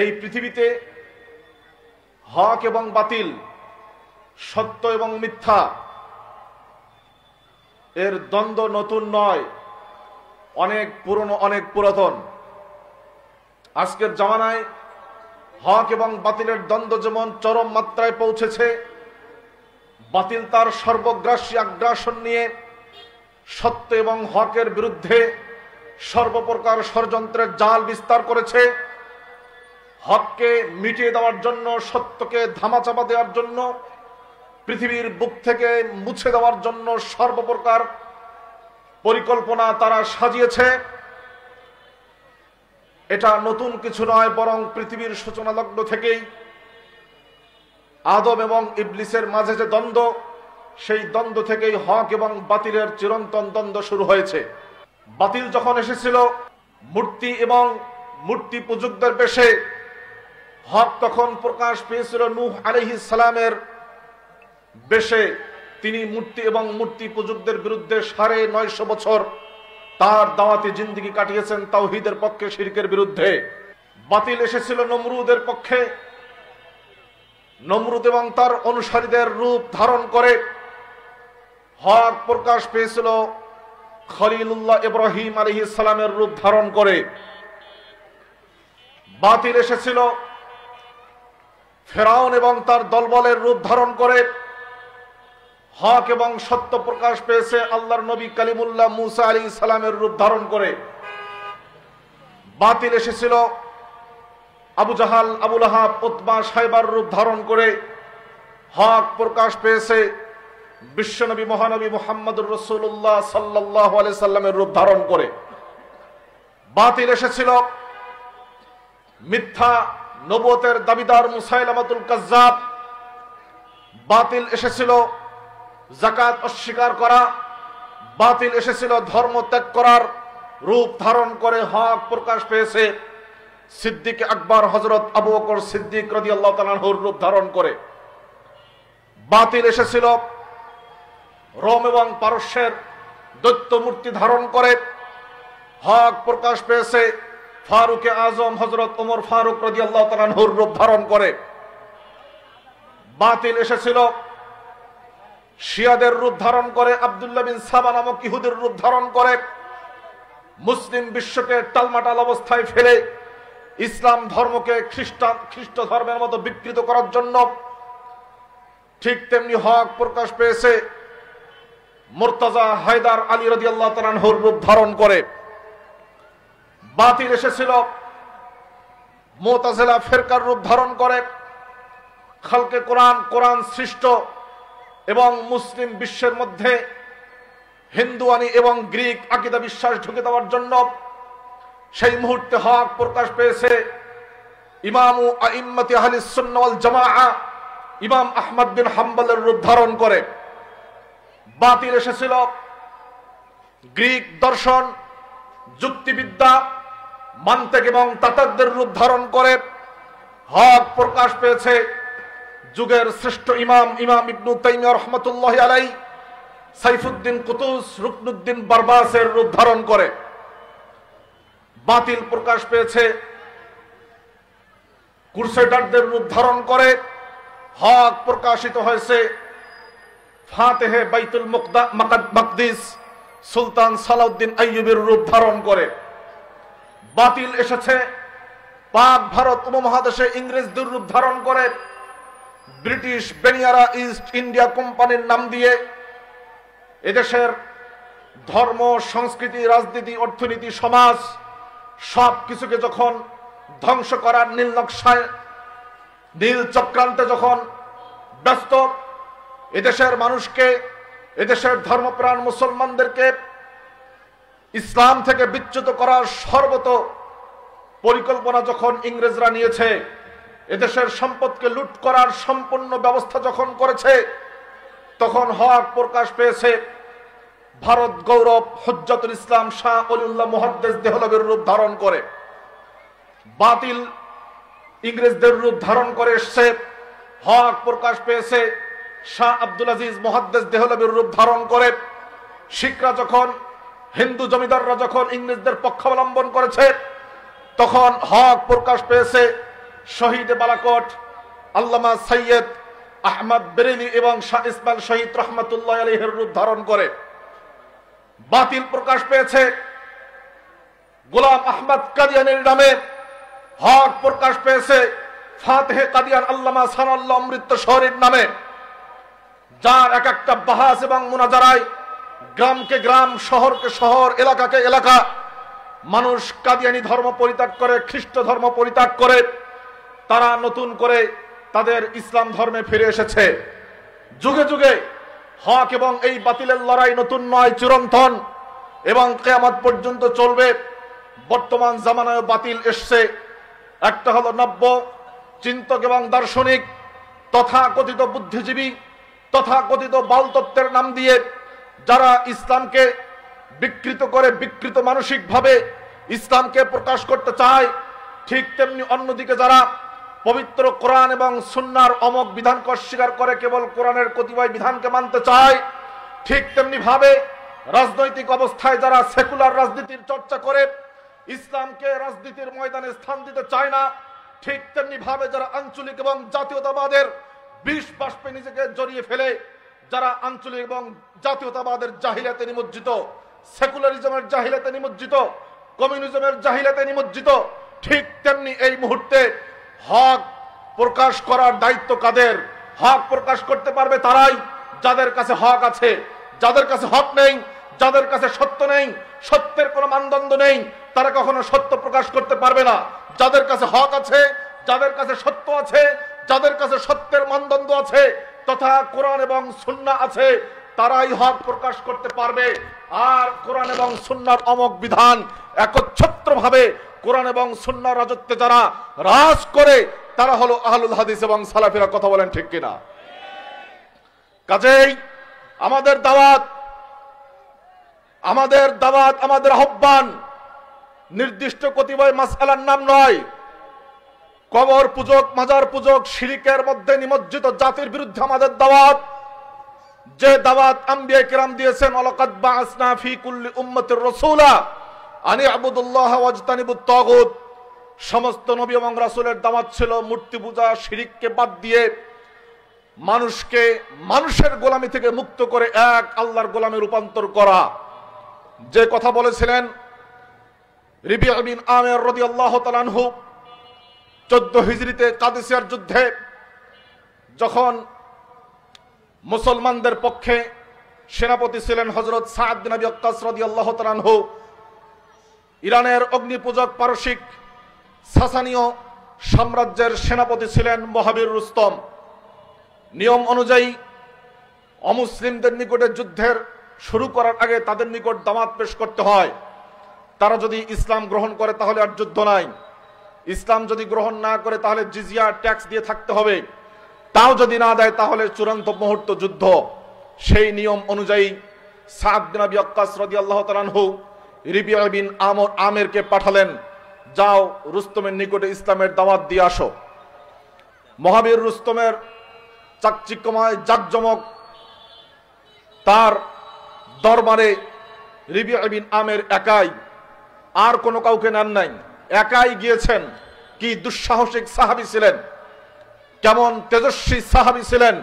এই পৃথিবীতে হক এবং বাতিল, সত্য এবং মিথ্যা এর দ্বন্দ্ব নতুন নয়, অনেক পুরনো, অনেক পুরাতন। আজকের জামানায় হক এবং বাতিলের দ্বন্দ্ব যেমন চরম মাত্রায় পৌঁছেছে, বাতিল তার সর্বগ্রাসী আগ্রাসন নিয়ে সত্য এবং হকের বিরুদ্ধে সর্বপ্রকার ষড়যন্ত্রের জাল বিস্তার করেছে। হককে মিটিয়ে দেওয়ার জন্য, সত্যকে ধামাচাপা দেওয়ার জন্য, পৃথিবীর বুক থেকে মুছে দেওয়ার জন্য সর্বপ্রকার পরিকল্পনা তারা সাজিয়েছে। এটা নতুন কিছু নয়, বরং পৃথিবীর সূচনা লগ্ন থেকেই আদম এবং ইবলিসের মাঝে যে দ্বন্দ্ব, সেই দ্বন্দ্ব থেকেই হক এবং বাতিলের চিরন্তন দ্বন্দ্ব শুরু হয়েছে। বাতিল যখন এসেছিল মূর্তি এবং মূর্তি পূজকদের বেশে, হক তখন প্রকাশ পেয়েছিল নূহ আলাইহিস সালামের বেশে। তিনি মূর্তি এবং মূর্তি পূজকদের বিরুদ্ধে ৯৫০ বছর তার দাওয়াতি জিন্দেগি কাটিয়েছেন তাওহীদের পক্ষে, শিরকের বিরুদ্ধে। বাতিল এসেছিল নমরুদের পক্ষে। নমরুদ এবং তার অনুসারীদের রূপ ধারণ করে হক প্রকাশ পেয়েছিল খলিলুল্লাহ ইব্রাহিম আলাইহিস সালামের রূপ ধারণ করে। বাতিল এসেছিল ফেরাউন এবং তার দলবলের রূপ ধারণ করে। হক এবং সত্য প্রকাশ পেয়েছে আল্লাহর নবী কালিমুল্লাহ মুসা আলাইহিস সালামের রূপ ধারণ করে। বাতিল এসেছিল আবু জাহাল, আবু লাহাব, উতবা, সাইবার রূপ ধারণ করে। হক প্রকাশ পেয়েছে বিশ্বনবী মহানবী মুহাম্মদুর রাসূলুল্লাহ সাল্লাল্লাহু আলাইহি সাল্লামের রূপ ধারণ করে। বাতিল এসেছিল মিথ্যা নবুয়তের দাবিদার মুসাইলামাতুল কাজ্জাব। বাতিল এসেছিল যাকাত অস্বীকার করা। বাতিল এসেছিল ধর্ম ত্যাগ করার রূপ ধারণ করে। হক প্রকাশ পেয়েছে সিদ্দিক আকবর হযরত আবু বকর সিদ্দিক রাদিয়াল্লাহু তাআলা আনহুর রূপ ধারণ করে। বাতিল এসেছিল রোম এবং পারস্যের দৈত্য মূর্তি ধারণ করে। হক প্রকাশ পেয়েছে ফারুক আজম হযরত ওমর ফারুক রাদিয়াল্লাহু তাআলা আনহুর রূপ ধারণ করে। বাতিল এসেছিল শিয়াদের রূপ ধারণ করে, আব্দুল্লাহ বিন সাবা নামক ইহুদির রূপ ধারণ করে মুসলিম বিশ্বকে টালমাটাল অবস্থায় ফেলে ইসলাম ধর্মকে খ্রিস্ট ধর্মের মতো বিকৃত করার জন্য। ঠিক তেমনি হক প্রকাশ পেয়েছে মুর্তজা হায়দার আলী রাদিয়াল্লাহু তাআলা আনহুর রূপ ধারণ করে। বাতিল এসেছিল মুতাজিলা ফিরকার রূপ ধারণ করে খালকে কোরআন, কোরআন সৃষ্ট এবং মুসলিম বিশ্বের মধ্যে হিন্দুয়ানি এবং গ্রিক আকীদা বিশ্বাস ঢুকে দেওয়ার জন্য। সেই মুহূর্তে হক প্রকাশ পেয়েছে ইমামু আইম্মাতি আহলিস সুন্নাহ ওয়াল জামাআহ ইমাম আহমদ বিন হাম্বলের রূপ ধারণ করে। বাতিল এসেছিল গ্রিক দর্শন, যুক্তিবিদ্যা, মান্তিক এবং তাতারদের রূপ ধারণ করে। হক প্রকাশ পেয়েছে যুগের শ্রেষ্ঠ ইমাম ইবনু তাইমিয়া রাহমাতুল্লাহি আলাইহি, সাইফুদ্দিন কুতুস, রুকনুদ্দিন বারবাসের রূপ ধারণ করে। বাতিল প্রকাশ পেয়েছে ক্রুসেডারদের রূপ ধারণ করে। হক প্রকাশিত হয়েছে ফাতেহে বাইতুল মাকদিস সুলতান সালাউদ্দিন আইয়ুবের রূপ ধারণ করে। বাতিল এসেছে পাক ভারত উপমহাদেশে ইংরেজদের রূপ ধারণ করে ব্রিটিশ বেনিয়ারা ইস্ট ইন্ডিয়া কোম্পানির নাম দিয়ে এদেশের ধর্ম, সংস্কৃতি, রাজনীতি, অর্থনীতি, সমাজ সব কিছুকে যখন ধ্বংস করার নীল নকশায়, নীল চক্রান্তে যখন ব্যস্ত, এদেশের মানুষকে, এদেশের ধর্মপ্রাণ মুসলমানদেরকে ইসলাম থেকে বিচ্যুত করার সর্বত পরিকল্পনা যখন ইংরেজরা নিয়েছে, এদেশের সম্পদকে লুট করার সম্পূর্ণ ব্যবস্থা যখন করেছে, তখন হক প্রকাশ পেয়েছে ভারত গৌরব হুজ্জাতুল ইসলাম শাহ ওলিউল্লাহ মুহাদ্দিস দেহলভির রূপ ধারণ করে। বাতিল ইংরেজদের রূপ ধারণ করে এসছে। হক প্রকাশ পেয়েছে শাহ আব্দুল আজিজ মুহাদ্দিস দেহলভির রূপ ধারণ করে। শিখরা যখন, হিন্দু জমিদাররা যখন ইংরেজদের পক্ষাবলম্বন করেছে, তখন হক প্রকাশ পেয়েছে শহীদ বালাকোট আল্লামা সৈয়দ আহমদ বেরেলি এবং শাহ ইসমাইল শহীদ রহমতুল্লাহ আলাইহির রূপ ধারণ করে বাতিল প্রকাশ পেয়েছে। গোলাম আহমদ কাদিয়ানির নামে হক প্রকাশ পেয়েছে ফাতেহে কাদিয়ান আল্লামা সানাউল্লাহ অমৃত শহরের নামে, যার এক একটা বাহাস এবং মুনাজারায় গ্রামকে গ্রাম, শহরকে শহর, এলাকাকে এলাকা মানুষ কাদিয়ানি ধর্ম পরিত্যাগ করে, খ্রিস্ট ধর্ম পরিত্যাগ করে তারা নতুন করে তাদের ইসলাম ধর্মে ফিরে এসেছে। যুগে যুগে হক এবং এই বাতিলের লড়াই নতুন নয়, চিরন্তন এবং কিয়ামত পর্যন্ত চলবে। বর্তমান জামানায় বাতিল এসছে। একটা হলো নব্য চিন্তক এবং দার্শনিক, তথাকথিত বুদ্ধিজীবী, তথাকথিত বাল তত্ত্বের নাম দিয়ে যারা ইসলামকে বিকৃত করে, বিকৃত মানসিকভাবে ইসলামকে প্রকাশ করতে চায়, ঠিক তেমনি অন্যদিকে যারা পবিত্র কোরআন এবং সুন্নাহর অমোঘ বিধানকে অস্বীকার করে কেবল কোরআনের কতিপয় বিধানকে মানতে চায়, ঠিক তেমনি ভাবে রাজনৈতিক অবস্থায় যারা সেকুলার রাজনীতির চর্চা করে ইসলামকে রাজনীতির ময়দানে স্থান দিতে চায় না, ঠিক তেমনি ভাবে যারা আঞ্চলিক এবং জাতীয়তাবাদের বিষ বাষ্পে নিজেকে জড়িয়ে ফেলে, যারা আঞ্চলিক এবং জাতীয়তাবাদের জাহিলাতে নিমজ্জিত, সেকুলারিজমের জাহিলাতে নিমজ্জিত, কমিউনিজমের জাহিলাতে নিমজ্জিত, ঠিক তেমনি এই মুহূর্তে হক প্রকাশ করার দায়িত্ব কাদের? হক প্রকাশ করতে পারবে তারাই যাদের কাছে হক আছে। যাদের কাছে হক নেই, যাদের কাছে সত্য নেই, সত্যের কোনো মানদণ্ড নেই, তারা কখনো সত্য প্রকাশ করতে পারবে না। যাদের কাছে হক আছে, যাদের কাছে সত্য আছে, যাদের কাছে সত্যের মানদণ্ড আছে তথা কোরআন এবং সুন্নাহ আছে, তারাই হক প্রকাশ করতে পারবে। আর কোরআন এবং সুন্নাহর অমোঘ বিধান একচ্ছত্রভাবে কোরআন এবং সুন্নাহর রাজত্বে যারা রাজ করে তারা হলো আহলুল হাদিস এবং সালাফিরা। কথা বলেন ঠিক কিনা? কাজেই আমাদের দাওয়াত, আমাদের আহ্বান নির্দিষ্ট কতিপয় মাসআলার নাম নয়। কবর পূজক, মাজার পূজক, শিরকের মধ্যে নিমজ্জিত জাতির বিরুদ্ধে আমাদের দাওয়াত। যে দাওয়াত আম্বিয়া কিরাম দিয়েছেন, ওয়ালাকাদ বাআসনা ফি কুল্লি উম্মাতির রাসূলা আনি আবুদুল্লাহ ওয়াজতানিবুত তাগুত। সমস্ত নবী এবং রাসূলের দাওয়াত ছিল মূর্তি পূজা, শিরককে বাদ দিয়ে মানুষকে মানুষের গোলামি থেকে মুক্ত করে এক আল্লাহর গোলামে রূপান্তর করা। যে কথা বলেছিলেন রিবিয়া বিন আমির রাদিয়াল্লাহু তাআলা আনহু 14 হিজরিতে কাদেসিয়ার যুদ্ধে যখন মুসলমানদের পক্ষে সেনাপতি ছিলেন হযরত সাদ বিন আবি ওয়াক্কাস রাদিয়াল্লাহু তাআলা আনহু, ইরানের অগ্নিপূজক পারসিক সাসানীয় সাম্রাজ্যের সেনাপতি ছিলেন মুহাবির রুস্তম। নিয়ম অনুযায়ী অমুসলিমদের নিকটে যুদ্ধের শুরু করার আগে তাদের নিকট দাওয়াত পেশ করতে হয়। তারা যদি ইসলাম গ্রহণ করে তাহলে আর যুদ্ধ নাই, ইসলাম যদি গ্রহণ না করে তাহলে জিজিয়া ট্যাক্স দিয়ে থাকতে হবে, তাও যদি না দেয় তাহলে চূড়ান্ত মুহূর্ত যুদ্ধ। সেই নিয়ম অনুযায়ী সাদ বিন আবি ওয়াক্কাস রাদিয়াল্লাহু তাআলা আনহু রিবিয়া বিন আমিরকে পাঠালেন, যাও রুস্তমের নিকটে ইসলামের দাওয়াত দিয়ে আসো। মুহাবির রুস্তমের চাকচিক্যময় জাকজমক তার দরবারে রিবিয়া বিন আমির একাই, আর কোনো কাউকে নেন নাই, একাই গিয়েছেন। কি দুঃসাহসিক সাহাবী ছিলেন, কেমন তেজস্বী সাহাবী ছিলেন।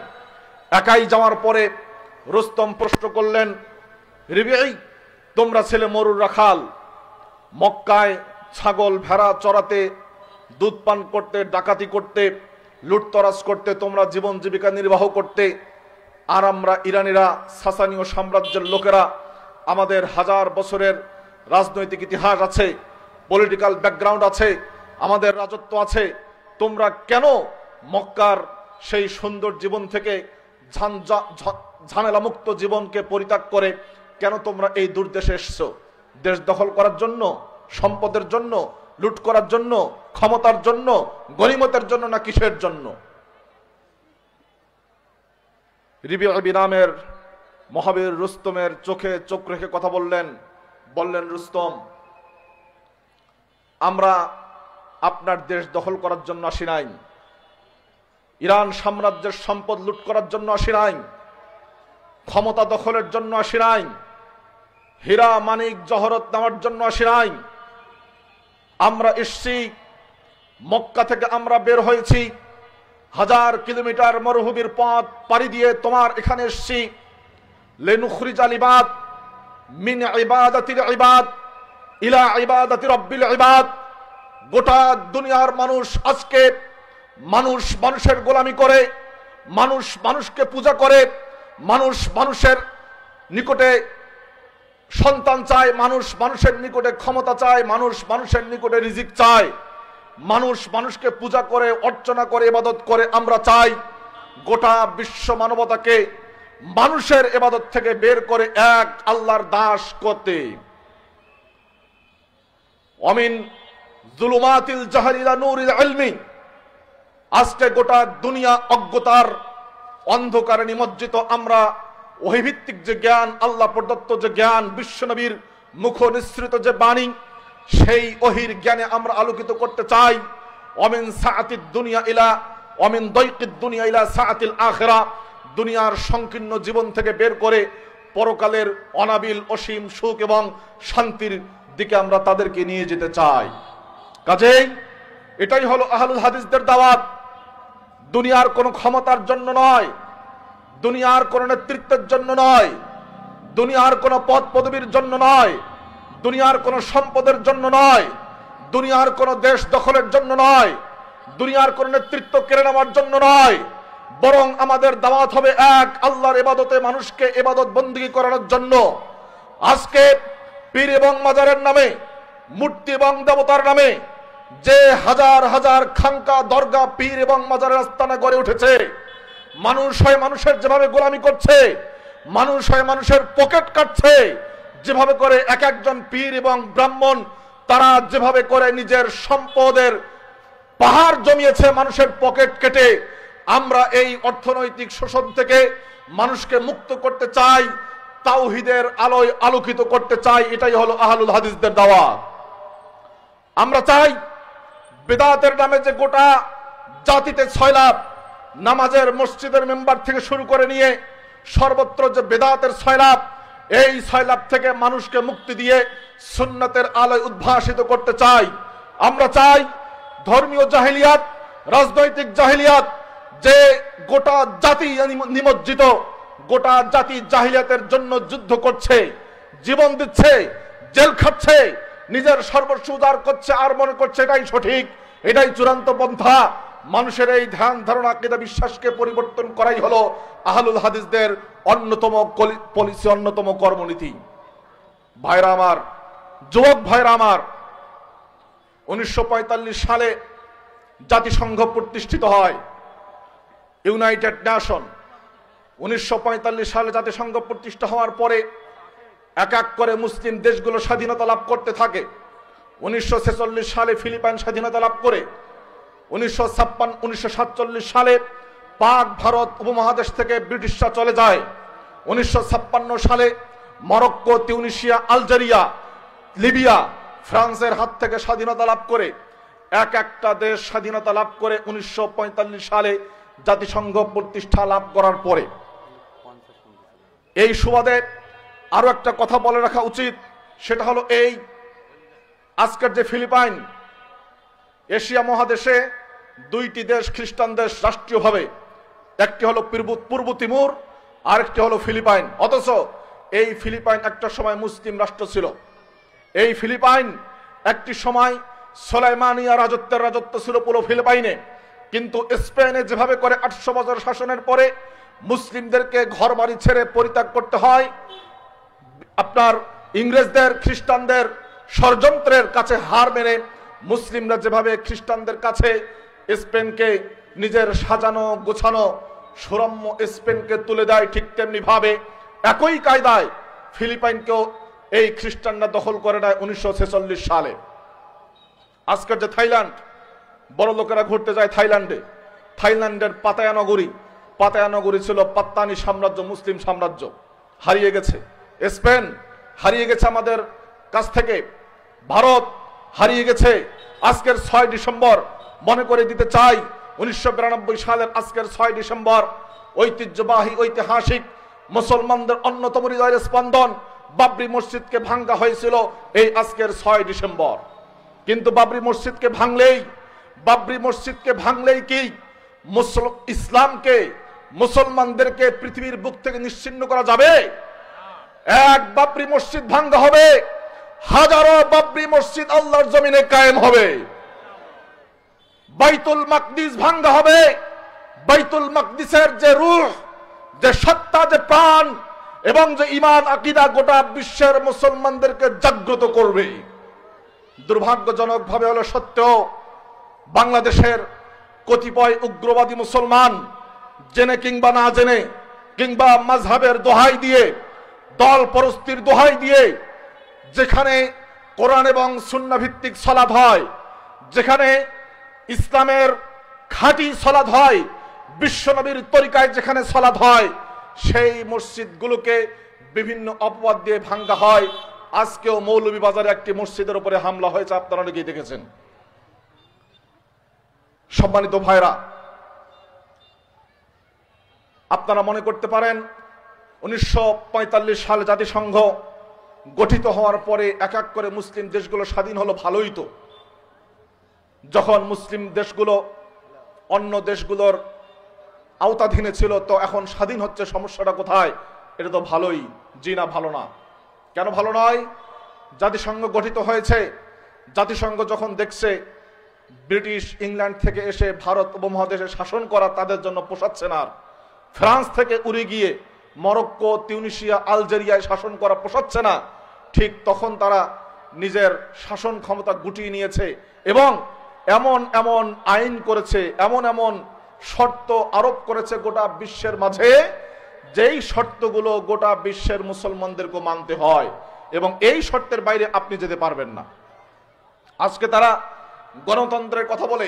একাই যাওয়ার পরে রুস্তম প্রশ্ন করলেন, রিবিয়া, তোমরা ছেলে মরুর রাখাল, মক্কায় ছাগল ভেড়া চড়াতে, দুধ পান করতে, ডাকাতি করতে, লুটতরাজ করতে তোমরা জীবন জীবিকা নির্বাহ করতে, আর আমরা ইরানিরা সাসানীয় সাম্রাজ্যের লোকেরা আমাদের হাজার বছরের রাজনৈতিক ইতিহাস আছে, পলিটিক্যাল ব্যাকগ্রাউন্ড আছে, আমাদের রাজত্ব আছে, তোমরা কেন মক্কার সেই সুন্দর জীবন থেকে ঝামেলা মুক্ত জীবনকে পরিত্যাগ করে কেন তোমরা এই দূরদেশে এসছো? দেশ দখল করার জন্য, সম্পদের জন্য, লুট করার জন্য, ক্ষমতার জন্য, গনিমতের জন্য, না কিসের জন্য? রিবিয়া বিন আমির মুহাবির রুস্তমের চোখে চোখ রেখে কথা বললেন, রুস্তম, আমরা আপনার দেশ দখল করার জন্য আসি নাই, ইরান সাম্রাজ্যের সম্পদ লুট করার জন্য আসি নাই, ক্ষমতা দখলের জন্য আসি নাই, হীরা মানিক জহরত নেওয়ার জন্য আসি নাই। আমরা এসছি মক্কা থেকে আমরা বের হয়েছি, 1000 কিলোমিটার মরুভূমির পথ পাড়ি দিয়ে তোমার এখানে এসেছি। লিনুখরিজাল ইবাদ মিন ইবাদাতিল ইবাদ ইলা ইবাদাতি রাব্বিল ইবাদ। গোটা দুনিয়ার মানুষ আজকে মানুষের গোলামি করে, মানুষ মানুষকে পূজা করে, মানুষ মানুষের নিকটে সন্তান চায়, মানুষ মানুষের নিকটে ক্ষমতা চায়, মানুষ মানুষের নিকটে রিজিক চায়, মানুষ মানুষকে পূজা করে, অর্চনা করে, ইবাদত করে। আমরা চাই গোটা বিশ্ব মানবতাকে মানুষের ইবাদত থেকে বের করে এক আল্লাহর দাস করতে। অমিন যুলুমাতিল জাহলি ইলা নূরিল ইলমি। আজকে গোটা দুনিয়া অজ্ঞতার অন্ধকারে নিমজ্জিত। আমরা ওহীভিত্তিক যে জ্ঞান, আল্লাহ প্রদত্ত যে জ্ঞান, বিশ্বনবীর মুখ নিঃসৃত যে বাণী, সেই ওহীর জ্ঞানে আমরা আলোকিত করতে চাই। অমিন সাআতিদ দুনিয়া ইলা অমিন দাইকিদ দুনিয়া ইলা সাআতিল আখিরা। দুনিয়ার সংকীর্ণ জীবন থেকে বের করে পরকালের অনাবিল অসীম সুখ এবং শান্তির দিকে আমরা তাদেরকে নিয়ে যেতে চাই। কাজেই এটাই হলো আহলুল হাদিসদের দাওয়াত। দুনিয়ার কোনো ক্ষমতার জন্য নয়, দুনিয়ার কোনো নেতৃত্বের জন্য নয়, দুনিয়ার কোনো পদ পদবীর জন্য নয়, দুনিয়ার কোনো সম্পদের জন্য নয়, দুনিয়ার কোনো দেশ দখলের জন্য নয়, দুনিয়ার কোনো নেতৃত্ব কেড়ে নেওয়ার জন্য নয়, বরং আমাদের দাওয়াত হবে এক আল্লাহর ইবাদতে মানুষকে ইবাদত বন্দেগী করানোর জন্য। আজকে পীর এবং মাজারের নামে, মূর্তি এবং দেবতার নামে যে হাজার হাজার খানকা, দরগা, পীর এবং মাজারের আস্তানা গড়ে উঠেছে, মানুষ হয় মানুষের যেভাবে গোলামি করছে, মানুষ হয় মানুষের পকেট কাটছে, যেভাবে করে এক একজন পীর এবং ব্রাহ্মণ তারা যেভাবে করে নিজের সম্পদের পাহাড় জমিয়েছে মানুষের পকেট কেটে। আমরা এই অর্থনৈতিক শোষণ থেকে মানুষকে মুক্ত করতে চাই, তাওহীদের আলোয় আলোকিত করতে চাই। এটাই হলো আহলুল হাদিসদের দাওয়াত। আমরা চাই বিদআতের নামে যে গোটা জাতিতে ছয়লাভ, নামাজের মসজিদের মেম্বার থেকে শুরু করে নিয়ে সর্বত্র যে বিদআতের ছয়লাভ, এই ছয়লাভ থেকে মানুষকে মুক্তি দিয়ে সুন্নাতের আলোয় উদ্ভাসিত করতে চাই। আমরা চাই ধর্মীয় জাহেলিয়াত, রাজনৈতিক জাহেলিয়াত, যে গোটা জাতি নিমজ্জিত, গোটা জাতি জাহিলিয়াতের জন্য যুদ্ধ করছে, জীবন দিচ্ছে, জেল খাচ্ছে, নিজের সর্বস্ব উজাড় করছে, আর মনে করছে এটাই সঠিক, এটাই চূড়ান্ত পন্থা। মানুষের এই ধ্যান ধারণা, আকীদা, বিশ্বাসকে পরিবর্তন করাই হলো আহলুল হাদিসদের অন্যতম পলিসি, অন্যতম কর্মনীতি। ভাইরা আমার, যুবক ভাইরা আমার, 1945 সালে জাতিসংঘ প্রতিষ্ঠিত হয়, ইউনাইটেড নেশন। 1945 সালে জাতিসংঘ প্রতিষ্ঠা হওয়ার পরে এক এক করে মুসলিম দেশগুলো স্বাধীনতা লাভ করতে থাকে। 1946 সালে ফিলিপাইন স্বাধীনতা লাভ করে, 1947 সালে পাক ভারত উপমহাদেশ থেকে ব্রিটিশরা চলে যায়। 1956 সালে মরক্কো, তিউনিসিয়া, আলজেরিয়া, লিবিয়া ফ্রান্সের হাত থেকে স্বাধীনতা লাভ করে। এক একটা দেশ স্বাধীনতা লাভ করে 1945 সালে জাতিসংঘ প্রতিষ্ঠা লাভ করার পরে। এই সুবাদে আরো একটা কথা বলে রাখা উচিত, সেটা হলো এই আজকের যে ফিলিপাইন, এশিয়া মহাদেশে দুইটি দেশ খ্রিস্টান দেশ রাষ্ট্রীয়ভাবে, একটি হলো পূর্ব তিমুর, আরেকটি হলো ফিলিপাইন। অথচ এই ফিলিপাইন একটা সময় মুসলিম রাষ্ট্র ছিল। এই ফিলিপাইন একটি সময় সুলাইমানিয়া রাজত্বের রাজত্ব ছিল পুরো ফিলিপাইনে। কিন্তু স্পেনে যেভাবে করে 800 বছর শাসনের পরে মুসলিমদেরকে ঘর বাড়ি ছেড়ে পরিত্যাগ করতে হয়, আপনার ইংরেজদের, খ্রিস্টানদের ষড়যন্ত্রের কাছে হার মেনে মুসলিমরা যেভাবে খ্রিস্টানদের কাছে স্পেনকে নিজের সাজানো গোছানো সুরম্য স্পেনকে তুলে দেয়, ঠিক তেমনি ভাবে একই কায়দায় ফিলিপাইনকেও এই খ্রিস্টানরা দখল করে নেয় 1946 সালে। আজকের যে থাইল্যান্ড, বড় লোকেরা ঘুরতে যায় থাইল্যান্ডে, থাইল্যান্ডের পাতায়া নগরী ছিল পাত্তানি সাম্রাজ্য, মুসলিম সাম্রাজ্য, হারিয়ে গেছে। স্পেন হারিয়ে গেছে আমাদের কাছ থেকে, ভারত হারিয়ে গেছে। আজকের 6 ডিসেম্বর মনে করে দিতে চাই, 1992 সালের আজকের 6 ডিসেম্বর ঐতিহ্যবাহী, ঐতিহাসিক, মুসলমানদের অন্যতম হৃদয়ের স্পন্দন বাবরি মসজিদকে ভাঙ্গা হয়েছিল এই আজকের 6 ডিসেম্বর। কিন্তু বাবরি মসজিদকে ভাঙলেই বাবরি মসজিদকে ভাঙলেই কি ইসলামকে, মুসলমানদেরকে পৃথিবীর বুক থেকে নিশ্চিহ্ন করা যাবে? এক বাবরি মসজিদ ভাঙা হবে, হাজারো বাবরি মসজিদ আল্লাহর জমিনে কায়েম হবে। বাইতুল মাকদিস ভাঙা হবে, বাইতুল মাকদিসের যে রূহ, যে সত্তা, যে প্রাণ এবং যে ঈমান আকীদা গোটা বিশ্বের মুসলমানদেরকে জাগ্রত করবে। দুর্ভাগ্যজনক ভাবে হলো সত্য, বাংলাদেশের কতিপয় উগ্রবাদী মুসলমান জেনে কিংবা না জেনে কিংবা মাযহাবের দোহাই দিয়ে, দল পরস্তির দোহাই দিয়ে, যেখানে কোরআন এবং সুন্নাহ ভিত্তিক সালাত হয়, যেখানে ইসলামের খাঁটি সালাত হয়, বিশ্বনবীর তরিকায় যেখানে সালাত হয়, সেই মসজিদগুলোকে বিভিন্ন অপবাদ দিয়ে ভাঙ্গা হয়। আজকেও মৌলভীবাজারে একটি মসজিদের উপরে হামলা হয়েছে, আপনারা অনেকেই দেখেছেন। সম্মানিত ভাইরা, আপনারা মনে করতে পারেন 1945 সালে জাতিসংঘ গঠিত হওয়ার পরে এক এক করে মুসলিম দেশগুলো স্বাধীন হলো, ভালোই তো। যখন মুসলিম দেশগুলো অন্য দেশগুলোর আওতাধীনে ছিল, তো এখন স্বাধীন হচ্ছে, সমস্যাটা কোথায়? এটা তো ভালোই। জি না, ভালো না। কেন ভালো নয়? জাতিসংঘ গঠিত হয়েছে, জাতিসংঘ যখন দেখছে ব্রিটিশ ইংল্যান্ড থেকে এসে ভারত উপমহাদেশে শাসন করা তাদের জন্য পোষাচ্ছে না, ফ্রান্স থেকে উড়ে গিয়ে মরক্কো, তিউনিসিয়া, আলজেরিয়ায় শাসন করা পোষাচ্ছে না, ঠিক তখন তারা নিজের শাসন ক্ষমতা গুটিয়ে নিয়েছে এবং এমন এমন আইন করেছে, এমন এমন শর্ত আরোপ করেছে গোটা বিশ্বের মাঝে, যেই শর্তগুলো গোটা বিশ্বের মুসলমানদেরকে মানতে হয় এবং এই শর্তের বাইরে আপনি যেতে পারবেন না। আজকে তারা গণতন্ত্রের কথা বলে,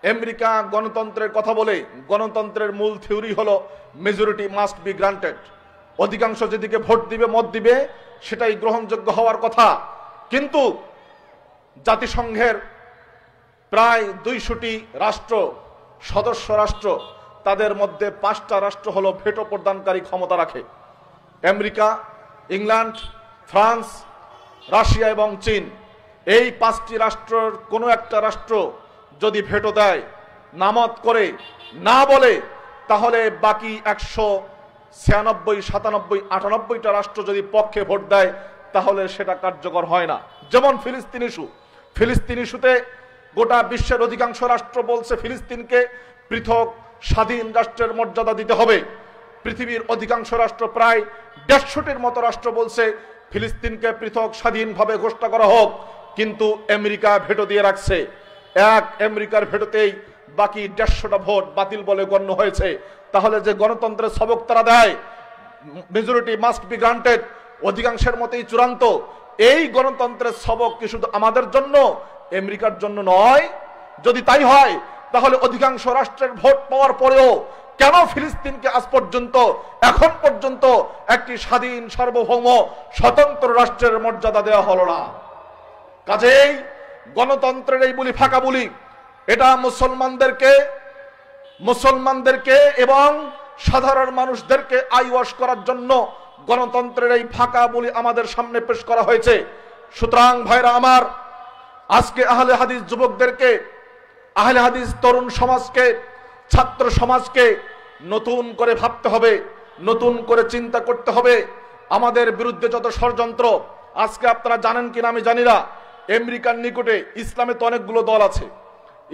আমেরিকা গণতন্ত্রের কথা বলে, গণতন্ত্রের মূল থিওরি হলো মেজরিটি মাস্ট বি গ্রান্টেড, অধিকাংশ যেদিকে ভোট দিবে, মত দিবে, সেটাই গ্রহণযোগ্য হওয়ার কথা। কিন্তু জাতিসংঘের প্রায় 200টি রাষ্ট্র, সদস্য রাষ্ট্র, তাদের মধ্যে 5টা রাষ্ট্র হলো ভেটো প্রদানকারী ক্ষমতা রাখে। আমেরিকা, ইংল্যান্ড, ফ্রান্স, রাশিয়া এবং চীন। এই 5টি রাষ্ট্রের কোনো একটা রাষ্ট্র যদি ভেটো দেয়, নামত করে, না বলে, তাহলে বাকি 196, 97, 98টা রাষ্ট্র যদি পক্ষে ভোট দেয়, তাহলে সেটা কার্যকর হয় না। যেমন ফিলিস্তিন ইস্যু, ফিলিস্তিন ইস্যুতে গোটা বিশ্বের অধিকাংশ রাষ্ট্র বলছে ফিলিস্তিনকে পৃথক স্বাধীন রাষ্ট্রের মর্যাদা দিতে হবে। পৃথিবীর অধিকাংশ রাষ্ট্র, প্রায় 150টির মতো রাষ্ট্র বলছে ফিলিস্তিনকে পৃথক স্বাধীনভাবে ঘোষণা করা হোক, কিন্তু আমেরিকা ভেটো দিয়ে রাখছে। এক আমেরিকার ভেটোতেই বাকি 150টা ভোট বাতিল বলে গণ্য হয়েছে। তাহলে যে গণতন্ত্রের সবক তারা দেয়, মেজরিটি মাস্ট বি গ্রান্টেড, অধিকাংশের মতেই চূড়ান্ত, এই গণতন্ত্রের সবক কি শুধু আমাদের জন্য, আমেরিকার জন্য নয়? যদি তাই হয়, তাহলে অধিকাংশ রাষ্ট্রের ভোট পাওয়ার পরেও কেন ফিলিস্তিনকে আজ পর্যন্ত, এখন পর্যন্ত একটি স্বাধীন, সার্বভৌম, স্বতন্ত্র রাষ্ট্রের মর্যাদা দেওয়া হলো না? কাজেই গণতন্ত্রের এই বুলি, ফাঁকা বুলি, এটা মুসলমানদেরকে এবং সাধারণ মানুষদেরকে আইওয়াশ করার জন্য গণতন্ত্রের এই ফাঁকা বুলি আমাদের সামনে পেশ করা হয়েছে। সুতরাং ভাইরা আমার, আজকে আহলে হাদিস যুবকদেরকে, আহলে হাদিস তরুণ সমাজকে, ছাত্র সমাজকে নতুন করে ভাবতে হবে, নতুন করে চিন্তা করতে হবে। আমাদের বিরুদ্ধে যত ষড়যন্ত্র, আজকে আপনারা জানেন কিনা আমি জানি না, আমেরিকার নিকটে ইসলামে তো অনেকগুলো দল আছে,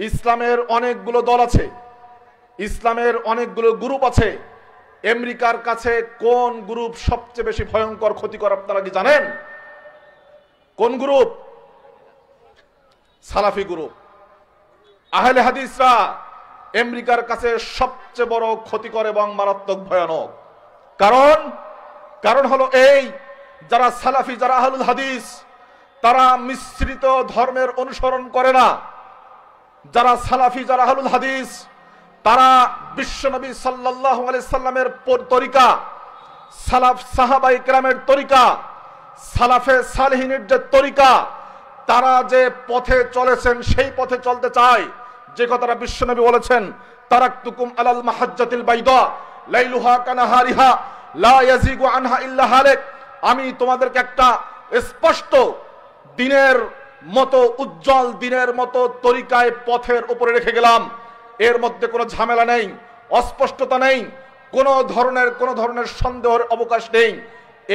ইসলামের অনেকগুলো দল আছে, ইসলামের অনেকগুলো গ্রুপ আছে। আমেরিকার কাছে কোন গ্রুপ সবচেয়ে বেশি ভয়ঙ্কর, ক্ষতিকর, আপনারা কি জানেন? কোন গ্রুপ? সালাফি গ্রুপ। আহলে হাদিসরা আমেরিকার কাছে সবচেয়ে বড় ক্ষতিকর এবং মারাত্মক ভয়ানক। কারণ হলো এই, যারা সালাফি, যারা আহলুল হাদিস, তারা মিশ্রিত ধর্মের অনুসরণ করে না। যারা সালাফি, যারা আহলুল হাদিস, তারা বিশ্বনবী সাল্লাল্লাহু আলাইহি সাল্লামের তরিকা, সালাফ সাহাবায়ে কেরামের তরিকা, সালাফে সালেহিনের যে তরিকা, তারা যে পথে চলেছেন সেই পথে চলতে চায়। যে কথাটা বিশ্বনবী বলেছেন, তারাকতুকুম আলাল মাহাজ্জাতিল বাইদা লাইলুহা কানাহারিহা লা ইয়াজিগু আনহা ইল্লা হালিক, আমি তোমাদেরকে একটা স্পষ্ট দিনের মতো উজ্জ্বল দিনের মতো তরিকায় পথের উপরে রেখে গেলাম। এর মধ্যে কোনো ঝামেলা নেই, অস্পষ্টতা নেই, কোনো ধরনের সন্দেহের অবকাশ নেই।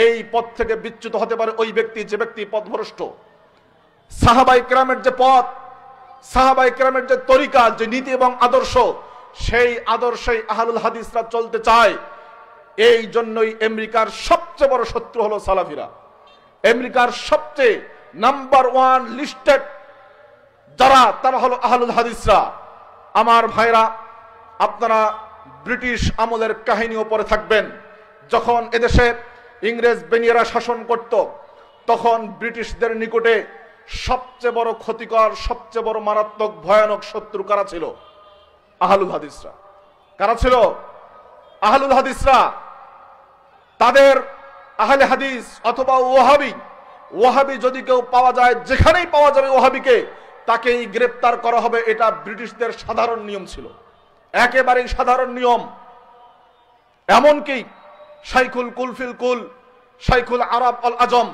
এই পথ থেকে বিচ্যুত হতে পারে ওই ব্যক্তি যে ব্যক্তি পথভ্রষ্ট। সাহাবায়ে কেরামের যে পথ, সাহাবায়ে কেরামের যে তরিকা, যে নীতি এবং আদর্শ, সেই আদর্শেই আহলুল হাদিসরা চলতে চায়। এই জন্যই আমেরিকার সবচেয়ে বড় শত্রু হলো সালাফিরা। আমেরিকার সবচেয়ে নাম্বার 1 লিস্টেড যারা, তারা হলো আহলুল হাদিসরা। আমার ভাইরা, আপনারা ব্রিটিশ আমলের কাহিনীও পড়ে থাকবেন। যখন এদেশে ইংরেজ বেনিয়ারা শাসন করত, তখন ব্রিটিশদের নিকটে সবচেয়ে বড় ক্ষতিকর, সবচেয়ে বড় মারাত্মক ভয়ানক শত্রু কারা ছিল? আহলুল হাদিসরা। কারা ছিল? আহলুল হাদিসরা। তাদের আহলে হাদিস অথবা ওয়াহাবি যদি কেউ পাওয়া যায়, যেখানেই পাওয়া যাবে ওয়াহাবিকে, তাকেই গ্রেফতার করা হবে। এটা ব্রিটিশদের সাধারণ নিয়ম ছিল, একেবারেই সাধারণ নিয়ম। এমনকি শাইখুল কুলফিল কুল, শাইখুল আরব আল আজম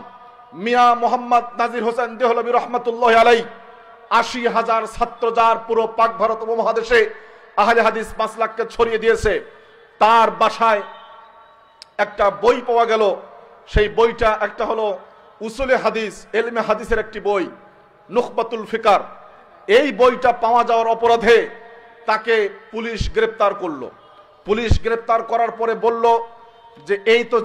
মিয়া মোহাম্মদ নাজির হোসেন দেহলভী রহমতুল্লাহ আলাইহি ৮০,০০০ ছাত্র যার পুরো পাক ভারত উপমহাদেশে আহলে হাদিস মাসলাককে ছড়িয়ে দিয়েছে, তার বাসায় একটা বই পাওয়া গেল। সেই বইটা একটা হলো উসুলে হাদিস, ইলমে হাদিসের একটি বই, নুখবাতুল ফিকার। এই বইটা পাওয়া যাওয়ার অপরাধে তাকে পুলিশ গ্রেফতার করলো। পুলিশ গ্রেফতার করার পরে বলল যে এই তো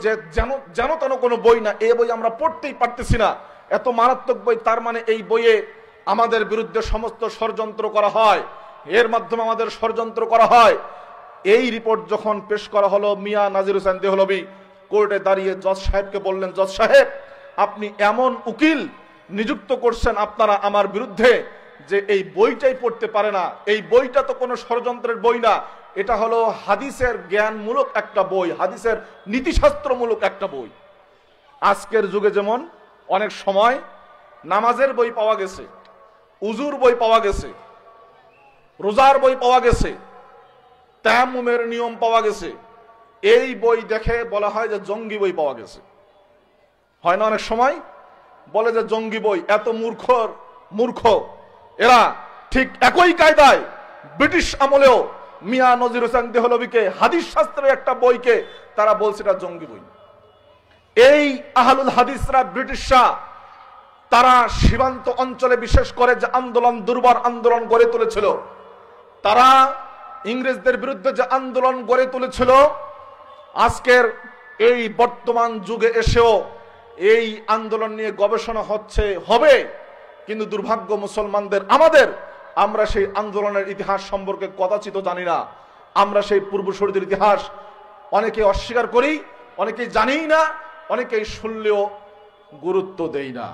যেন তেন কোনো বই না, এই বই আমরা পড়তেই পারতেছি না, এত মারাত্মক বই, তার মানে এই বইয়ে আমাদের বিরুদ্ধে সমস্ত ষড়যন্ত্র করা হয়, এর মাধ্যমে আমাদের ষড়যন্ত্র করা হয়। এই রিপোর্ট যখন পেশ করা হলো, মিয়া নাজির হোসেন দেহলভী কোর্টে দাঁড়িয়ে জজ সাহেবকে বললেন, জজ সাহেব, আপনি এমন উকিল নিযুক্ত করছেন আপনারা আমার বিরুদ্ধে যে এই বইটাই পড়তে পারে না, এই বইটা তো কোনো ষড়যন্ত্রের বই না, এটা হলো হাদিসের জ্ঞানমূলক একটা বই, হাদিসের নীতিশাস্ত্রমূলক একটা বই। আজকের যুগে যেমন অনেক সময় নামাজের বই পাওয়া গেছে, উজুর বই পাওয়া গেছে, রোজার বই পাওয়া গেছে, তায়াম্মুমের নিয়ম পাওয়া গেছে, এই বই দেখে বলা হয় যে জঙ্গি বই পাওয়া গেছে। হয় না অনেক সময় বলে যে জঙ্গি বই, এত মূর্খ এরা। ঠিক একই কায়দায় ব্রিটিশ আমলেও মিয়া নজির হোসেন দেহলভীকে হাদিস শাস্ত্রের একটা বইকে তারা বলছে এটা জঙ্গি বই। এই আহলুল হাদিসরা, ব্রিটিশরা, তারা সীমান্ত অঞ্চলে বিশেষ করে যে আন্দোলন, দুর্বার আন্দোলন গড়ে তুলেছিল, তারা ইংরেজদের বিরুদ্ধে যে আন্দোলন গড়ে তুলেছিল, আজকের এই বর্তমান যুগে এসেও এই আন্দোলন নিয়ে গবেষণা হবে, কিন্তু দুর্ভাগ্য মুসলমানদের, আমরা সেই আন্দোলনের ইতিহাস সম্পর্কে কদাচিত জানি না। আমরা সেই পূর্বসূরীদের ইতিহাস অনেকে অস্বীকার করি, অনেকেই জানি না, অনেকেই শুনলেও গুরুত্ব দেই না।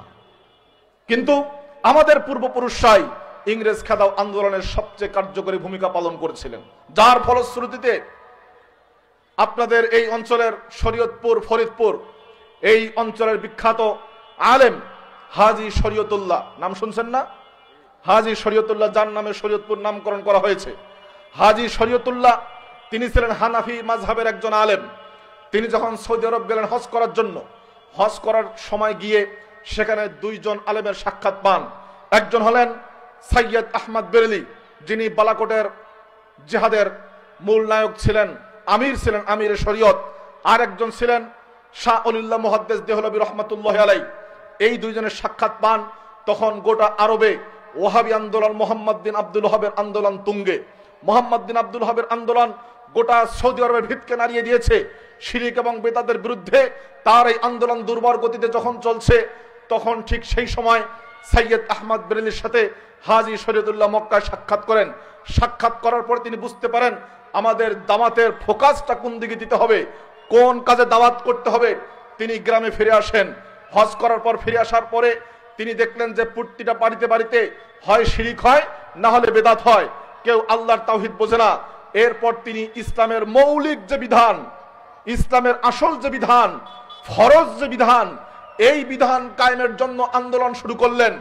কিন্তু আমাদের পূর্বপুরুষরাই ইংরেজ খেদাও আন্দোলনের সবচেয়ে কার্যকরী ভূমিকা পালন করেছিলেন, যার ফলশ্রুতিতে আপনাদের এই অঞ্চলের শরীয়তপুর, ফরিদপুর, এই অঞ্চলের বিখ্যাত আলেম হাজী শরীয়তুল্লাহ, নাম শুনছেন না? হাজী শরীয়তুল্লাহ, যার নামে শরীয়তপুর নামকরণ করা হয়েছে। হাজী শরীয়তুল্লাহ তিনি ছিলেন হানাফি মাযহাবের একজন আলেম। তিনি যখন সৌদি আরব গেলেন হজ করার জন্য, হজ করার সময় গিয়ে সেখানে দুইজন আলেমের সাক্ষাৎ পান। একজন হলেন সৈয়দ আহমদ বেরেলি, যিনি বালাকোটের জিহাদের মূল নায়ক ছিলেন, আমির শরীয়ত। আর একজন ছিলেন শাহ অলিউল্লাহ মুহাদ্দিস দেহলভী রহমতুল্লাহ আলাইহি। এই দুইজনের সাক্ষাৎ পান। তখন গোটা আরবে ওয়াহাবি আন্দোলন, মোহাম্মদ বিন আব্দুল ওয়াহাবের আন্দোলন তুঙ্গে। মোহাম্মদ বিন আব্দুল ওয়াহাবের আন্দোলন গোটা সৌদি আরবের ভিতকে নাড়িয়ে দিয়েছে। শিরিক এবং বেদাতের বিরুদ্ধে তার এই আন্দোলন দুর্বার গতিতে যখন চলছে, তখন ঠিক সেই সময় সৈয়দ আহমদ বেরেলির সাথে হাজী শরীয়তুল্লাহ মক্কায় সাক্ষাৎ করেন। সাক্ষাৎ করার পর তিনি বুঝতে পারেন আমাদের দাওয়াতের ফোকাসটা কোন দিকে দিতে হবে, কোন কাজে দাওয়াত করতে হবে। তিনি গ্রামে ফিরে আসেন। হজ করার পর ফিরে আসার পরে তিনি দেখলেন যে প্রতিটা বাড়িতে হয় শিরিক হয়, না হলে বেদাত হয়, কেউ আল্লাহর তাওহীদ বোঝে না। এরপর তিনি ইসলামের মৌলিক যে বিধান, ইসলামের আসল যে বিধান, ফরজ যে বিধান, এই বিধান কায়েমের জন্য আন্দোলন শুরু করলেন।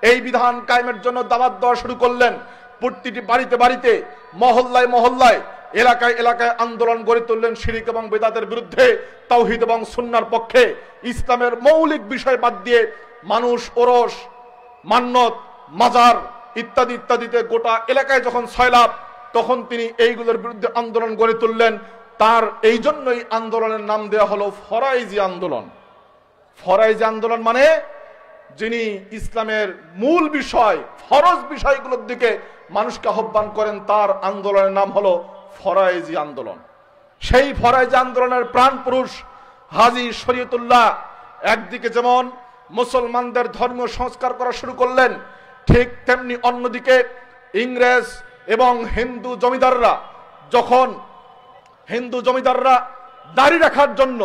এই বিধান কায়েমের জন্য দাওয়াত দেওয়া শুরু করলেন। প্রতিটি বাড়িতে, মহল্লায়, এলাকায় আন্দোলন গড়ে তুললেন শিরিক এবং বেদাতের বিরুদ্ধে, তাওহীদ এবং সুন্নাহর পক্ষে। ইসলামের মৌলিক বিষয় বাদ দিয়ে মানুষ ওরস, মান্নত, মাজার ইত্যাদি ইত্যাদিতে গোটা এলাকায় যখন সয়লাভ, তখন তিনি এইগুলোর বিরুদ্ধে আন্দোলন গড়ে তুললেন। তার এই জন্যই আন্দোলনের নাম দেওয়া হলো ফরাইজি আন্দোলন। ফরাইজি আন্দোলন মানে যিনি ইসলামের মূল বিষয়, ফরজ বিষয়গুলোর দিকে মানুষকে আহ্বান করেন, তার আন্দোলনের নাম হলো ফরাইজি আন্দোলন। সেই ফরাইজি আন্দোলনের প্রাণ পুরুষ হাজী শরীয়তুল্লাহ একদিকে যেমন মুসলমানদের ধর্মীয় সংস্কার করা শুরু করলেন, ঠিক তেমনি অন্যদিকে ইংরেজ এবং হিন্দু জমিদাররা, যখন হিন্দু জমিদাররা দাড়ি রাখার জন্য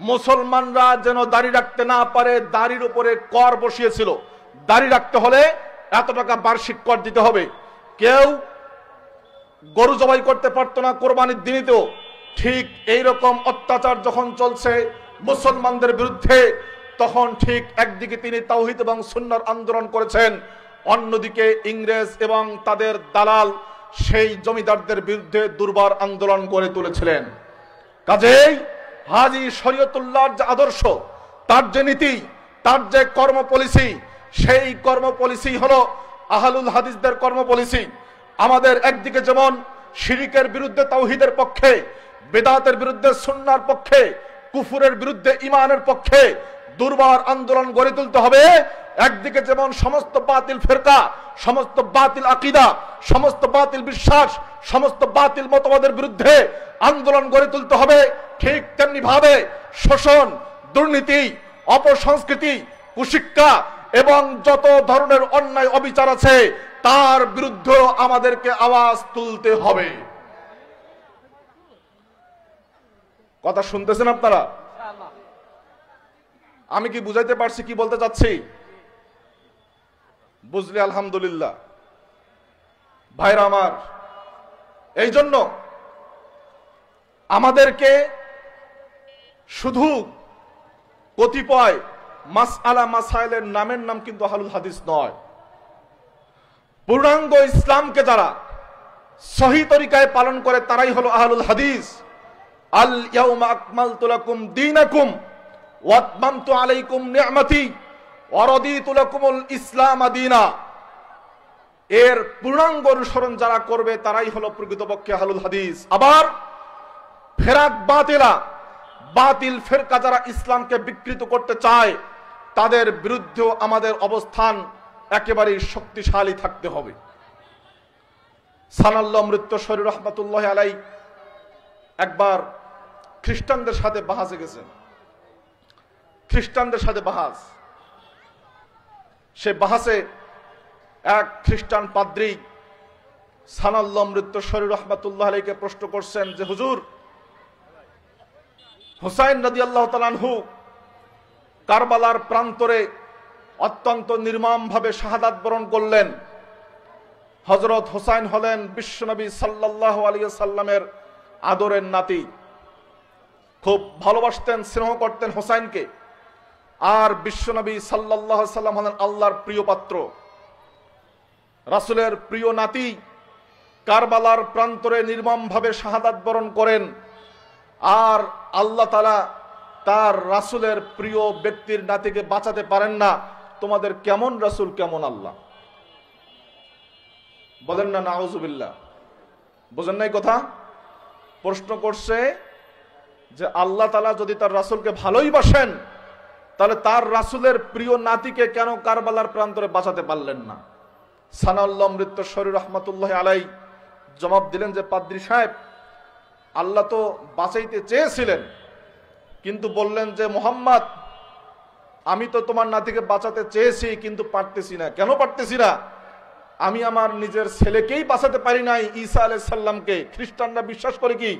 মুসলমানরা যেন দাড়ি রাখতে না পারে, দাড়ির উপরে কর বসিয়েছিল। দাড়ি রাখতে হলে এত টাকা বার্ষিক কর দিতে হবে। কেউ গরু জবাই করতে পারতো না কোরবানির দিনেতেও। ঠিক এইরকম অত্যাচার যখন চলছে মুসলমানদের বিরুদ্ধে, তখন ঠিক একদিকে তিনি তাওহীদ এবং সুন্নাহর আন্দোলন করেছেন, অন্যদিকে ইংরেজ এবং তাদের দালাল সেই জমিদারদের বিরুদ্ধে দুর্বার আন্দোলন গড়ে তুলেছিলেন। কাজেই হাজী শরীয়তুল্লাহর যে আদর্শ, তার যে নীতি, তার যে কর্ম পলিসি, সেই কর্ম পলিসি হলো আহলুল হাদিসদের কর্ম পলিসি। আমাদের একদিকে যেমন শিরিকের বিরুদ্ধে তাওহীদের পক্ষে, বেদাতের বিরুদ্ধে সুন্নাহর পক্ষে, কুফুরের বিরুদ্ধে ঈমানের পক্ষে দুর্বার আন্দোলন গড়ে তুলতে হবে, একদিকে যেমন সমস্ত বাতিল ফিরকা, সমস্ত বাতিল আকীদা, সমস্ত বাতিল বিশ্বাস, সমস্ত বাতিল মতবাদের বিরুদ্ধে আন্দোলন গড়ে তুলতে হবে, ঠিক তেমনি ভাবে শোষণ, দুর্নীতি, অপসংস্কৃতি, কুশিক্ষা এবং যত ধরনের অন্যায় অবিচার আছে তার বিরুদ্ধে আমাদেরকে আওয়াজ তুলতে হবে। কথা শুনতেছেন আপনারা? আমি কি বুঝাইতে পারছি কি বলতে চাচ্ছি? বুঝলে আলহামদুলিল্লাহ। ভাইরা আমার, এই জন্য আমাদেরকে শুধু কতিপয় মাসআলা মাসাইলের নামের নাম কিন্তু আহলুল হাদিস নয়। পূর্ণাঙ্গ ইসলামকে যারা সহি তরিকায় পালন করে তারাই হলো আহলুল হাদিস। আল ইয়াউমা আকমালতু লাকুম দীনাকুম ওয়া আতমামতু আলাইকুম নি'মাতি ওয়া রাদিতু লাকুমুল ইসলাম দীনা। এর পূর্ণাঙ্গ অনুসরণ যারা করবে তারাই হলো প্রকৃতপক্ষে আহলুল হাদিস। আবার ফেরাক বাতিলা, বাতিল ফেরকা যারা ইসলামকে বিকৃত করতে চায় তাদের বিরুদ্ধেও আমাদের অবস্থান একেবারেই শক্তিশালী থাকতে হবে। সানাল্লাহ মৃত্যুশরী রহমাতুল্লাহ আলাই একবার খ্রিস্টানদের সাথে বাহাজে গেছেন। খ্রিস্টানদের সাথে বাহাজ, সে বাহাজে এক খ্রিস্টান পাদ্রী সানাল্লাহ মৃত্যুশরী রহমাতুল্লাহ আলাইকে প্রশ্ন করছেন যে, হুজুর, হুসাইন রাদিয়াল্লাহু তাআলা আনহু কারবালার প্রান্তরে অত্যন্ত নির্মমভাবে শাহাদাত বরণ করলেন। হযরত হুসাইন হলেন বিশ্বনবী সাল্লাল্লাহু আলাইহি সাল্লামের আদরের নাতি। খুব ভালোবাসতেন, স্নেহ করতেন হুসাইনকে। আর বিশ্বনবী সাল্লাল্লাহু আলাইহি সাল্লাম হলেন আল্লাহর প্রিয় পাত্র, রাসূলের প্রিয় নাতি। কারবালার প্রান্তরে নির্মমভাবে শাহাদাত বরণ করেন। আর আল্লাহ তাআলা তার রাসূলের প্রিয় ব্যক্তির নাতিকে বাঁচাতে পারেন না। তোমাদের কেমন রাসূল, কেমন আল্লাহ? বলেন না নাউযুবিল্লাহ। বুঝেন নাই কথা? প্রশ্ন করছে যে আল্লাহ তাআলা যদি তার রাসূলকে ভালোই বাসেন তাহলে তার রাসূলের প্রিয় নাতিকে কেন কারবালার প্রান্তরে বাঁচাতে পারলেন না? সানাউল্লাহ মৃত্যুশরী রহমাতুল্লাহ আলাই জবাব দিলেন যে, পাদ্রী সাহেব, আল্লাহ তো বাঁচাইতে চেয়েছিলেন, কিন্তু বললেন যে, মুহাম্মদ, আমি তো তোমার নাতিকে বাঁচাতে চেয়েছি কিন্তু পারতেছি না। কেন পারতেছি না? আমি আমার নিজের ছেলেকেই বাঁচাতে পারি নাই, ঈসা আলাইহিস সালামকে। খ্রিস্টানরা বিশ্বাস করে কি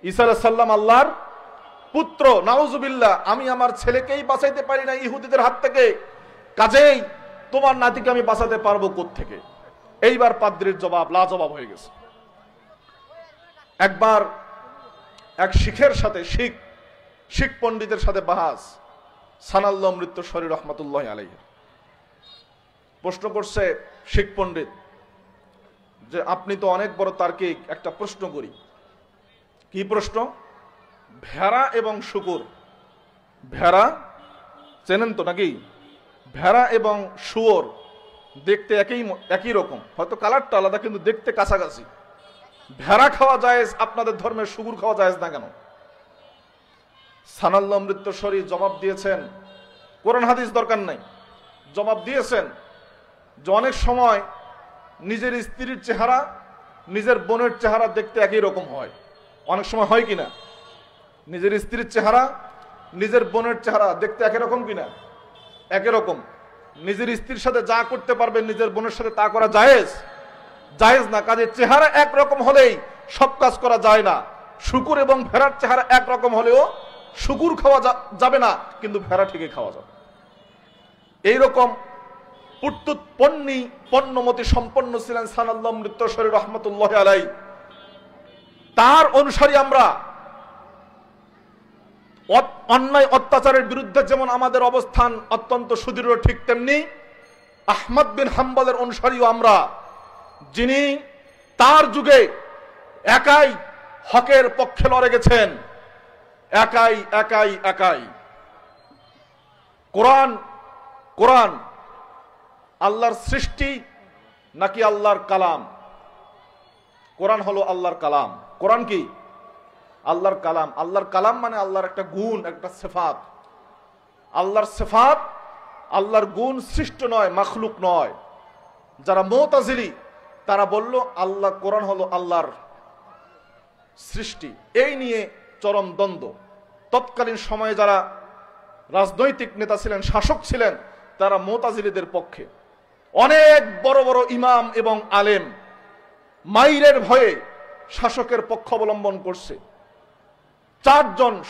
ঈসা আলাইহিস সালাম আল্লাহর পুত্র। নাউযুবিল্লাহ। আমি আমার ছেলেকেই বাঁচাইতে পারি না ইহুদিদের হাত থেকে, কাজেই তোমার নাতিকে আমি বাঁচাতে পারবো কোত্থেকে? এইবার পাদ্রীর জবাব লাজবাব হয়ে গেছে। একবার এক শিখের সাথে, শিখ পণ্ডিতের সাথে বাহাস, সানাল্লাহ মৃত্যুশরী রহমাতুল্লাহ আলাইহি। প্রশ্ন করছে শিখ পণ্ডিত যে, আপনি তো অনেক বড় তার্কিক, একটা প্রশ্ন করি। কি প্রশ্ন? ভেড়া এবং শূকর, ভেড়া চেনেন তো নাকি? ভেড়া এবং শুয়োর দেখতে একই রকম, হয়তো কালারটা আলাদা, কিন্তু দেখতে কাছাকাছি। ভেড়া খাওয়া জায়েজ, আপনাদের ধর্মে শুকুর খাওয়া জায়েজ না কেন? সানাল্লাহ অমৃতসরী জবাব দিয়েছেন, কোরআন হাদিস দরকার নাই, জবাব দিয়েছেন যে অনেক সময় নিজের স্ত্রীর চেহারা নিজের বোনের চেহারা দেখতে একই রকম হয়। অনেক সময় হয় কিনা? নিজের স্ত্রীর চেহারা নিজের বোনের চেহারা দেখতে একই রকম কিনা? একই রকম। নিজের স্ত্রীর সাথে যা করতে পারবে নিজের বোনের সাথে তা করা জায়েজ? জায়েজ না। কাজে চেহারা একরকম হলেই সব কাজ করা যায় না। শুকুর এবং ভেড়ার চেহারা একরকম হলেও শুকুর খাওয়া যাবে না, কিন্তু ভেড়া ঠিকই খাওয়া যাবে। এইরকম পণ্যমতি সম্পন্ন ছিলেন সানাল্লাহ অমৃতসরী রহমতুল্লাহ আলাই। তার অনুসারী আমরা। অন্যায় অত্যাচারের বিরুদ্ধে যেমন আমাদের অবস্থান অত্যন্ত সুদৃঢ়, ঠিক তেমনি আহমদ বিন হাম্বলের অনুসারীও আমরা, যিনি তার যুগে একাই হকের পক্ষে লড়ে গেছেন। একাই একাই একাই। কোরআন আল্লাহর সৃষ্টি নাকি আল্লাহর কালাম? কোরআন হলো আল্লাহর কালাম। কোরআন কি? আল্লাহর কালাম। আল্লাহর কালাম মানে আল্লাহর একটা গুণ, একটা সিফাত। আল্লাহর সিফাত, আল্লাহর গুণ সৃষ্ট নয়, মাখলুক নয়। যারা মুতাজিলি তারা বলল আল্লাহ, কোরআন হলো আল্লাহর সৃষ্টি। এই নিয়ে চরম দ্বন্দ্ব। তৎকালীন সময়ে যারা রাজনৈতিক নেতা ছিলেন, শাসক ছিলেন, তারা মুতাজিলিদের পক্ষে। অনেক বড় বড় ইমাম এবং আলেম মাইরের ভয়ে শাসকের পক্ষ অবলম্বন করছে।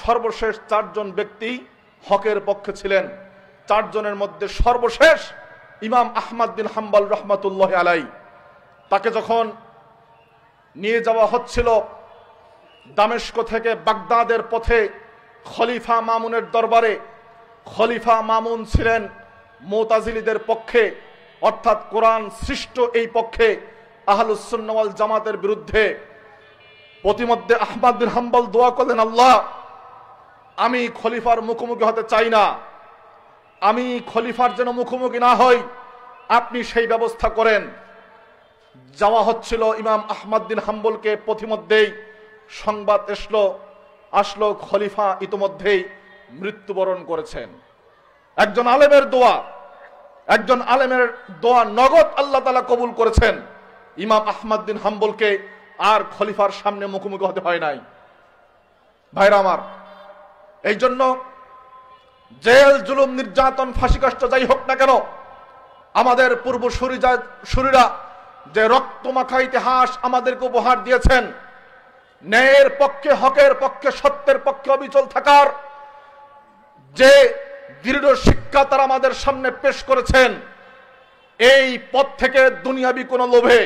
সর্বশেষ চারজন ব্যক্তি হকের পক্ষে ছিলেন। চারজনের মধ্যে সর্বশেষ ইমাম আহমদ বিন হাম্বল রহমতুল্লাহ আলাই। তাকে যখন নিয়ে যাওয়া হচ্ছিল দামেস্ক থেকে বাগদাদের পথে খলিফা মামুনের দরবারে, খলিফা মামুন ছিলেন মুতাজিলিদের পক্ষে, অর্থাৎ কোরআন সৃষ্ট এই পক্ষে, আহলুস সুন্নাহ ওয়াল জামাতের বিরুদ্ধে। প্রতিমধ্যে আহমদ বিন হাম্বল দোয়া করলেন, আল্লাহ, আমি খলিফার মুখোমুখি হতে চাই না, আমি খলিফার যেন মুখোমুখি না হই, আপনি সেই ব্যবস্থা করেন। যাওয়া হচ্ছিল ইমাম আহমদ বিন হাম্বলকে, পথিমধ্যেই সংবাদ আসলো খলিফা ইতোমধ্যেই মৃত্যুবরণ করেছেন। একজন আলেমের দোয়া নগদ আল্লাহ তাআলা কবুল করেছেন। ইমাম আহমদ বিন হাম্বলকে আর খলিফার সামনে মুখোমুখি হতে হয় নাই। ভাইরা আমার, এই জন্য জেল, জুলুম, নির্যাতন, ফাঁসি কাষ্ট যাই হোক না কেন, আমাদের পূর্বসূরীরা যে রক্তমাখা ইতিহাস আমাদেরকে উপহার দিয়েছেন, ন্যায়ের পক্ষে, হকের পক্ষে, সত্যের পক্ষে অবিচল থাকার যে দৃঢ় শিক্ষা তারা আমাদের সামনে পেশ করেছেন, এই পথ থেকে দুনিয়াবি কোন লোভে,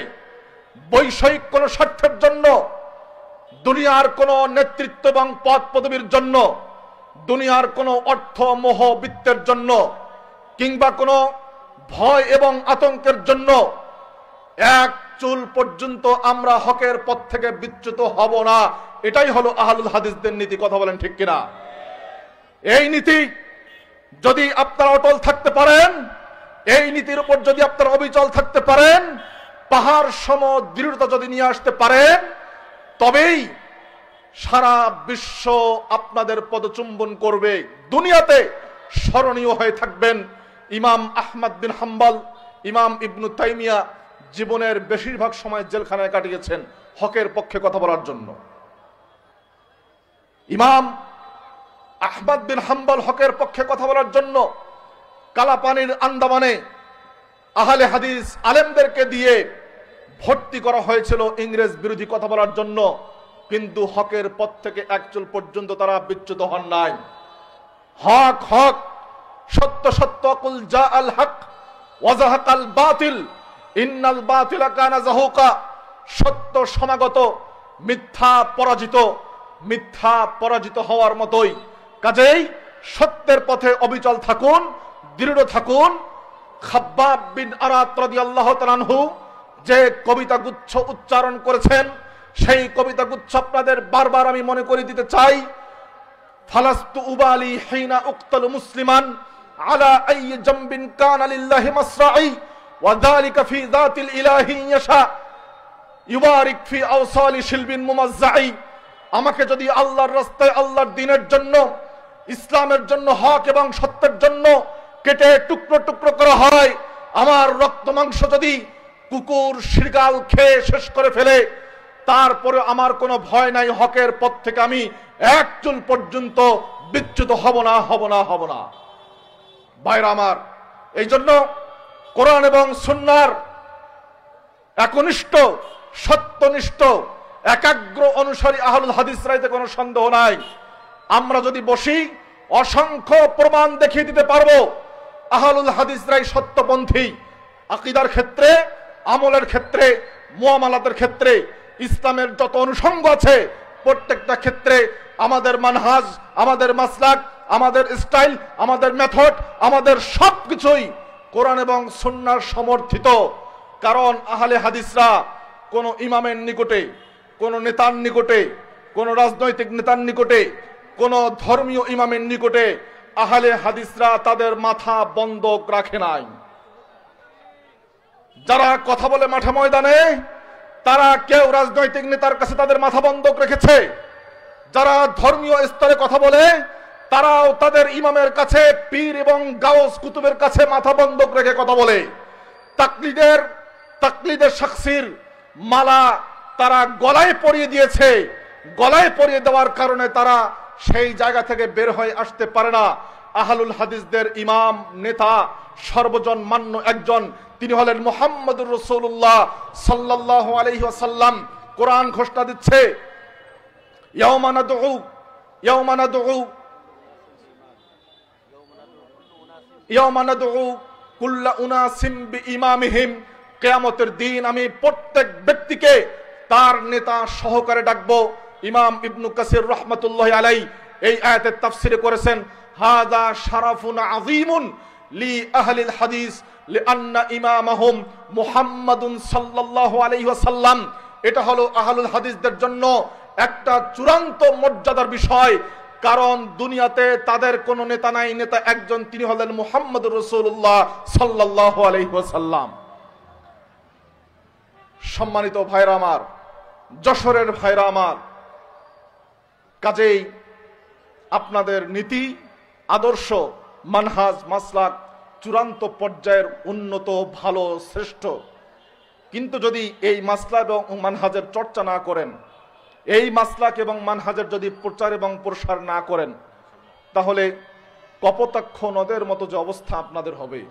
বৈষয়িক কোন স্বার্থের জন্য, দুনিয়ার কোন নেতৃত্ব এবং পদ পদবীর জন্য, দুনিয়ার কোন অর্থ মোহ বৃত্তের জন্য, কিংবা কোন ভয় এবং আতঙ্কের জন্য এক চুল পর্যন্ত আমরা হকের পথ থেকে বিচ্যুত হব না। এটাই হলো আহলুল হাদিসদের নীতি। কথা বলেন ঠিক কিনা? এই নীতি যদি আপনারা অটল থাকতে পারেন, এই নীতির উপর যদি আপনারা অবিচল থাকতে পারেন, পাহাড় সম দৃঢ়তা যদি নিয়ে আসতে পারেন, তবেই সারা বিশ্ব আপনাদের পদচুম্বন করবে। দুনিয়াতে স্মরণীয় হয়ে থাকবেন ইমাম আহমদ বিন হাম্বল, ইমাম ইবনু তাইমিয়া জীবনের বেশিরভাগ সময় জেলখানায় কাটিয়েছেন হকের পক্ষে কথা বলার জন্য। ইমাম আহমদ বিন হাম্বল হকের পক্ষে কথা বলার জন্য কালাপানির আন্দামানে আহলে হাদিস আলেমদেরকে দিয়ে ভর্তি করা হয়েছিল ইংরেজ বিরোধী কথা বলার জন্য, কিন্তু হকের পথ থেকে একচুল পর্যন্ত তারা বিচ্যুত হন নাই। হক হক, সত্য সত্য, কুল জা আল হক ওয়া যাহাকাল বাতিল ইন্নাল বাতিলা কানা যাহুকা। সত্য সমাগত, মিথ্যা পরাজিত হওয়ার মতোই। কাজেই সত্যের পথে অবিচল থাকুন, দৃঢ় থাকুন। খাব্বাব বিন আরাত রাদিয়াল্লাহু তাআলা আনহু যে কবিতা গুচ্ছ উচ্চারণ করেছেন, সেই কবিতা গুচ্ছ আপনাদের বারবার আমি মনে করে দিতে চাই। ফালাস্তু উবালি হিনা উক্তালু মুসলিমান, আলা আইয়ি জামবিন কানা লিল্লাহি মাসরাই ওয়া যালিকা ফি যাতিল ইলাহি ইয়াশা ইউবারিক ফি আওসালি শিলবিন মুমাজ্জাই। আমাকে যদি আল্লাহর রাস্তায়, আল্লাহর দ্বীনের জন্য, ইসলামের জন্য, হক এবং সত্যের জন্য কেটে টুকরো টুকরো করা হয়, আমার রক্ত মাংস যদি কুকুর শৃগাল খেয়ে শেষ করে ফেলে, তারপরে আমার কোনো ভয় নাই, হকের পথ থেকে আমি এক চুল পর্যন্ত বিচ্যুত হব না। ভাইরা আমার, এই জন্য কোরআন এবং সুন্নাহর একনিষ্ঠ, সত্যনিষ্ঠ, একাগ্র অনুসারী আহলুল হাদিসরা, এতে কোনো সন্দেহ নাই। আমরা যদি বসি, অসংখ্য প্রমাণ দেখিয়ে দিতে পারবো আহলুল হাদিসরাই সত্যপন্থী। আকীদার ক্ষেত্রে, আমলের ক্ষেত্রে, মুআমালাতের ক্ষেত্রে, ইসলামের যত অনুষঙ্গ আছে প্রত্যেকটা ক্ষেত্রে আমাদের মানহাজ, আমাদের মাসলাক, আমাদের স্টাইল, আমাদের মেথড, আমাদের সবকিছুই কোরআন এবং সুন্নাহর সমর্থিত। কারণ আহলে হাদিসরা কোন ইমামের নিকটে, কোন নেতার নিকটে, কোন রাজনৈতিক নেতার নিকটে, কোন ধর্মীয় ইমামের নিকটে আহলে হাদিসরা তাদের মাথা বন্ধক রাখে নাই। যারা কথা বলে মাঠে ময়দানে, তারা কেউ রাজনৈতিক নেতার কাছে তাদের মাথা বন্ধক রেখেছে। যারা ধর্মীয় স্তরে কথা বলে, তারাও তাদের ইমামের কাছে, পীর এবং গাউস কুতুবের কাছে মাথা বন্ধক রেখে কথা বলে। তাকলিদের শাখসির মালা তারা গলায় পরিয়ে দিয়েছে। গলায় পরিয়ে দেওয়ার কারণে তারা সেই জায়গা থেকে বের হয়ে আসতে পারে না। আহলুল হাদিসদের ইমাম, নেতা, সর্বজন মান্য একজন, তিনি হলেন মুহাম্মদুর রাসূলুল্লাহ সাল্লাল্লাহু আলাইহি ওয়াসাল্লাম। কোরআন ঘোষণা দিচ্ছে, ইয়াওমা নাদউ কুল্লা উনাসিম বিইমামিহিম। কিয়ামতের দিন আমি প্রত্যেক ব্যক্তিকে তার নেতা সহকারে ডাকবো। ইমাম ইবনু কাসির রাহমাতুল্লাহি আলাইহি এই আয়াতের তাফসীরে করেছেন, হাযা শারাফুন আযীমুন লি আহলিল হাদিস লিআন্না ইমামাহুম মুহাম্মাদুন সাল্লাল্লাহু আলাইহি ওয়াসাল্লাম। এটা হলো আহলুল হাদিসদের জন্য একটা চূড়ান্ত মর্যাদার বিষয়। কারণ দুনিয়াতে তাদের কোনো নেতা নাই, নেতা একজন, তিনি হলেন মুহাম্মদুর রাসূলুল্লাহ সাল্লাল্লাহু আলাইহি ওয়াসাল্লাম। সম্মানিত ভাইরা আমার, যশোরের ভাইরা আমার, কাজেই আপনাদের নীতি, আদর্শ, মানহাজ, মাসলাক চূড়ান্ত পর্যায়ের উন্নত, ভালো, শ্রেষ্ঠ। কিন্তু যদি এই মাসলাক এবং মানহাজের চর্চা না করেন, এই মাসলাক এবং মানহাজের যদি প্রচার এবং প্রসার না করেন, তাহলে কপোতাক্ষ নদের মতো যে অবস্থা আপনাদের হবে।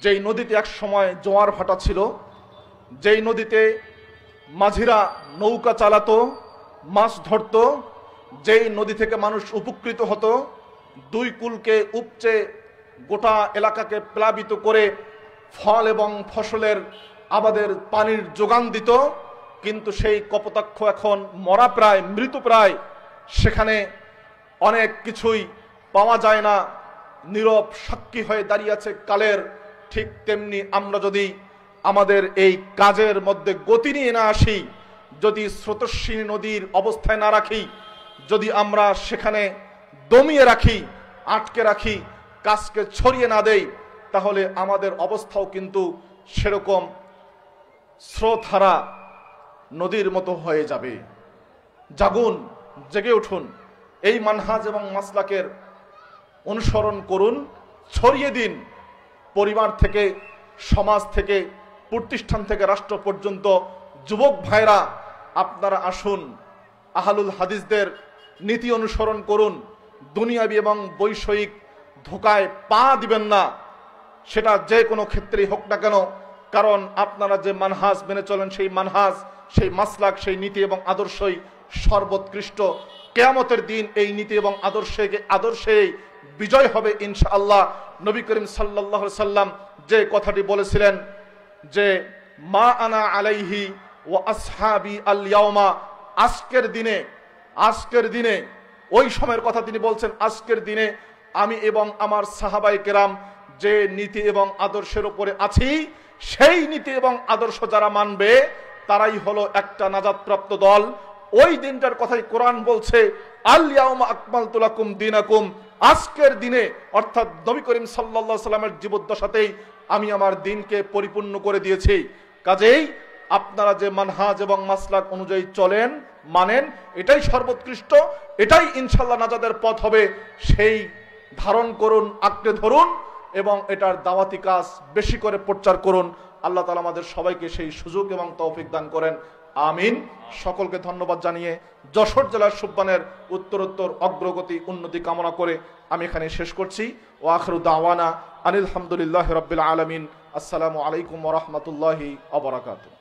যেই নদীতে এক সময় জোয়ার ভাটা ছিল, যেই নদীতে মাঝিরা নৌকা চালাতো, মাছ ধরতো, যেই নদী থেকে মানুষ উপকৃত হতো, দুই কুলকে উপচে গোটা এলাকাকে প্লাবিত করে ফল এবং ফসলের আবাদের পানির যোগান দিত, কিন্তু সেই কপোতাক্ষ এখন মরা প্রায়, মৃত প্রায়। সেখানে অনেক কিছুই পাওয়া যায় না, নীরব সাক্ষী হয়ে দাঁড়িয়ে আছে কালের। ঠিক তেমনি আমরা যদি আমাদের এই কাজের মধ্যে গতি নিয়ে না আসি, যদি স্রোতস্বিনী নদীর অবস্থায় না রাখি, যদি আমরা সেখানে দমিয়ে রাখি, আটকে রাখি, কাজকে ছড়িয়ে না দেই, তাহলে আমাদের অবস্থাও কিন্তু সেরকম স্রোতহারা নদীর মতো হয়ে যাবে। জাগুন, জেগে উঠুন, এই মানহাজ এবং মাসলাকের অনুসরণ করুন, ছড়িয়ে দিন। পরিবার থেকে, সমাজ থেকে, প্রতিষ্ঠান থেকে রাষ্ট্র পর্যন্ত যুবক ভাইরা আপনারা আসুন, আহলুল হাদিসদের নীতি অনুসরণ করুন। দুনিয়াবি এবং বৈষয়িক ধোকায় পা দিবেন না, সেটা যে কোনো ক্ষেত্রেই হোক না কেন। কারণ আপনারা যে মানহাজ মেনে চলেন, সেই মানহাজ, সেই মাসলাক, সেই নীতি এবং আদর্শই সর্বোৎকৃষ্ট। কিয়ামতের দিন এই নীতি এবং আদর্শে বিজয় হবে ইনশাআল্লাহ। নবী করিম সাল্লাল্লাহু আলাইহি সাল্লাম যে কথাটি বলেছিলেন যে মা আনা আলাইহি ওয়া আসহাবি আল ইয়াউমা, আজকের দিনে ওই সময়ের কথা তিনি বলছেন, আজকের দিনে আমি এবং আমার সাহাবায়ে কেরাম যে নীতি এবং আদর্শের উপরে আছি, সেই নীতি এবং আদর্শ যারা মানবে তারাই হলো একটা নাজাতপ্রাপ্ত দল। ওই দিনটার কথাই কোরআন বলছে, আল ইয়াউমা আকমালতু লাকুম দীনাকুম, আজকের দিনে অর্থাৎ নবী করিম সাল্লাল্লাহু আলাইহি সাল্লামের জীবদ্দশাতেই আমি আমার দিনকে পরিপূর্ণ করে দিয়েছি। কাজেই আপনারা যে মানহাজ এবং মাসলাক অনুযায়ী চলেন, মানেন, এটাই সর্বোৎকৃষ্ট, এটাই ইনশাআল্লাহ নাজাতের পথ হবে। সেই ধারণ করুন, আঁকড়ে ধরুন এবং এটার দাওয়াতি কাজ বেশি করে প্রচার করুন। আল্লাহ তাআলা আমাদের সবাইকে সেই সুযোগ এবং তৌফিক দান করেন, আমিন। সকলকে ধন্যবাদ জানিয়ে যশোর জেলার সুববানের উত্তরোত্তর অগ্রগতি উন্নতি কামনা করে আমি এখানে শেষ করছি। ওয়া আখিরু দাওয়ানা আনিল হামদুলিল্লাহি রাব্বিল আলামিন। আসসালামু আলাইকুম ওয়া রাহমাতুল্লাহি ওয়া বারাকাতুহু।